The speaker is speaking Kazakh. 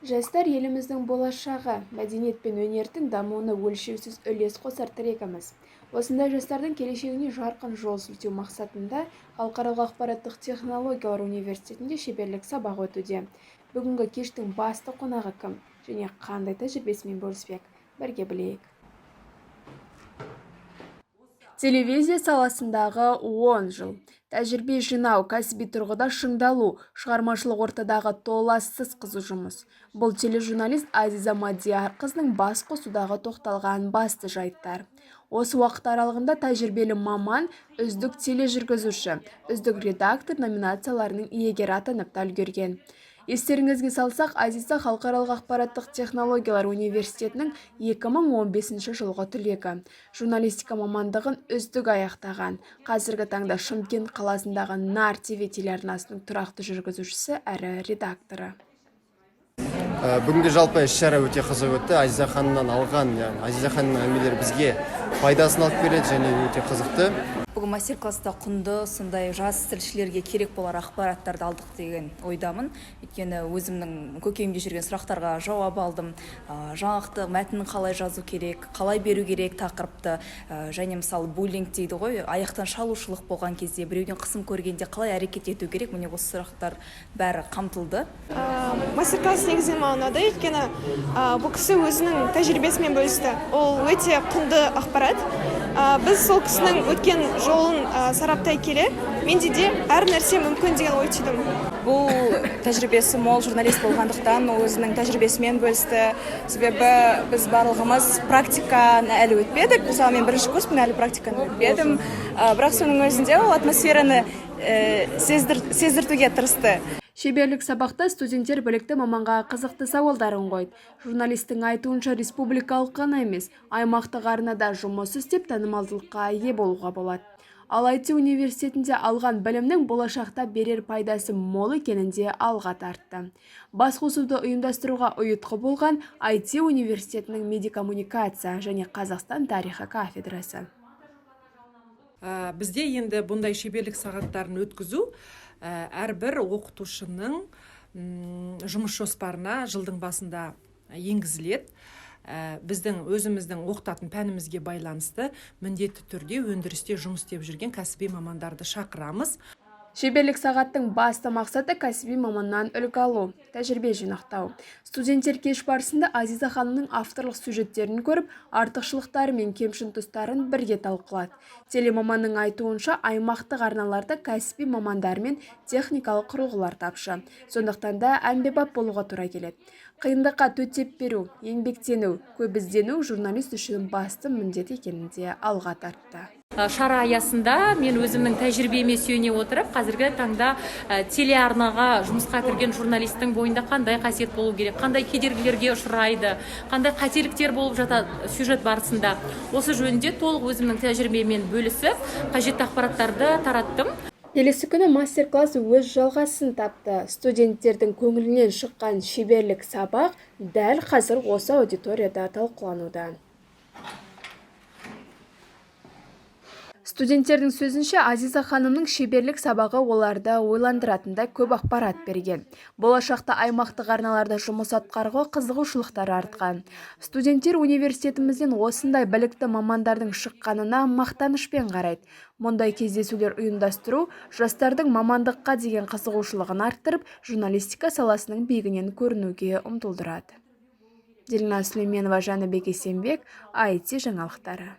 Жастар еліміздің болашағы, мәдениет пен өнердің дамуына өлшеусіз үлес қосар тірегіміз. Осындай жастардың келешегіне жарқын жол сілтеу мақсатында Халықаралық ақпараттық технологиялар университетінде шеберлік сабақ өтуде. Бүгінгі кештің басты қонағы кім және қандай тәжірибесімен бөліспек? Бірге білейік. Телевизия саласындағы 10 жыл. Тәжірибе жинау, кәсіби тұрғыда шыңдалу, шығармашылық ортадағы толассыз қызу жұмыс. Бұл тележурналист Азиза Мадиярқызының бас қосудағы тоқталған басты жайттар. Осы уақыт аралығында тәжірибелі маман, үздік тележүргізуші, үздік редактор номинацияларының иегері атанып та үлгерген. Естеріңізге салсақ, Азиза Халықаралық ақпараттық технологиялар университетінің 2015 жылғы түлегі. Журналистика мамандығын үздік аяқтаған. Қазіргі таңда Шымкент қаласындағы Нар ТВ телеарнасының тұрақты жүргізушісі әрі редакторы. Бүгінгі жалпы іс-шара өте қызық өтті. Азиза ханымнан алған, Азиза ханымның әңгімелері бізге пайдасын алып келеді және өте қызықты. Бүгін мастер-класста құнды, сондай жас тілшілерге керек болар ақпараттарды алдық деген ойдамын. Өйткені өзімнің көкейімде жүрген сұрақтарға жауап алдым. Жаңақты мәтінін қалай жазу керек, қалай беру керек тақырыпты, және мысалы буллинг дейді ғой, аяқтан шалушылық болған кезде біреуден қысым көргенде қалай әрекет ету керек, міне осы сұрақтар бәрі қамтылды. Мастер-класс негізінен маған ұнады, өйткені бұл кісі өзінің тәжірибесімен бөлісті. Ол өте құнды ақпарат. Біз сол кісінің өткен жолын сараптай келе, менде де әр нәрсе мүмкін деген ой түйдім. Бұл тәжірибесі мол журналист болғандықтан өзінің тәжірибесімен бөлісті. Себебі біз барлығымыз практиканы әлі өтпедік. Мысалы, мен бірінші курспен әлі практиканы өтпедім. Бірақ соның өзінде ол атмосфераны сездіртуге тырысты. Шеберлік сабақта студенттер білікті маманға қызықты сауалдарын қойды. Журналистің айтуынша республикалық қана емес, аймақтық арнада жұмыс істеп танымалдылыққа ие болуға болады. Ал IT университетінде алған білімнің болашақта берер пайдасы мол екенінде алға тартты. Басқосуды ұйымдастыруға ұйытқы болған IT университетінің медиакоммуникация және Қазақстан тарихы кафедрасы. Бізде енді бұндай шеберлік сағаттарын өткізу әрбір оқытушының жұмыс жоспарына жылдың басында енгізіледі. Біздің өзіміздің оқытатын пәнімізге байланысты міндетті түрде өндірісте жұмыс істеп жүрген кәсіби мамандарды шақырамыз. Шеберлік сағаттың басты мақсаты кәсіби маманнан үлгі алу, тәжірибе жинақтау. Студенттер кеш барысында Азиза ханымның авторлық сюжеттерін көріп, артықшылықтары мен кемшін тұстарын бірге талқылады. Телемаманның айтуынша аймақтық арналарда кәсіби мамандар мен техникалық құрылғылар тапшы. Сондықтан да әмбебап болуға тура келеді. Қиындыққа төтеп беру, еңбектену, көп іздену журналист үшін басты міндет екенінде алға тартты. Шара аясында мен өзімнің тәжірибеме сүйене отырып, қазіргі таңда телеарнаға жұмысқа кірген журналистің бойында қандай қасиет болу керек, қандай кедергілерге ұшырайды, қандай қателіктер болып жатады сюжет барысында. Осы жөнінде толық өзімнің тәжірибемен бөлісіп, қажетті ақпараттарды тараттым. Келесі күні мастер-класс өз жалғасын тапты. Студенттердің көңілінен шыққан шеберлік сабақ дәл қазір осы аудиторияда талқылануда. Студенттердің сөзінше Азиза ханымның шеберлік сабағы оларды ойландыратында көп ақпарат берген. Болашақта аймақтық арналарда жұмыс атқаруға қызығушылықтары артқан. Студенттер университетімізден осындай білікті мамандардың шыққанына мақтанышпен қарайды. Мұндай кездесулер ұйымдастыру жастардың мамандыққа деген қызығушылығын арттырып, журналистика саласының биігінен көрінуге ұмтылдырады. Дильназ Сүлейменова, Жәнібек Есенбек, IT жаңалықтары.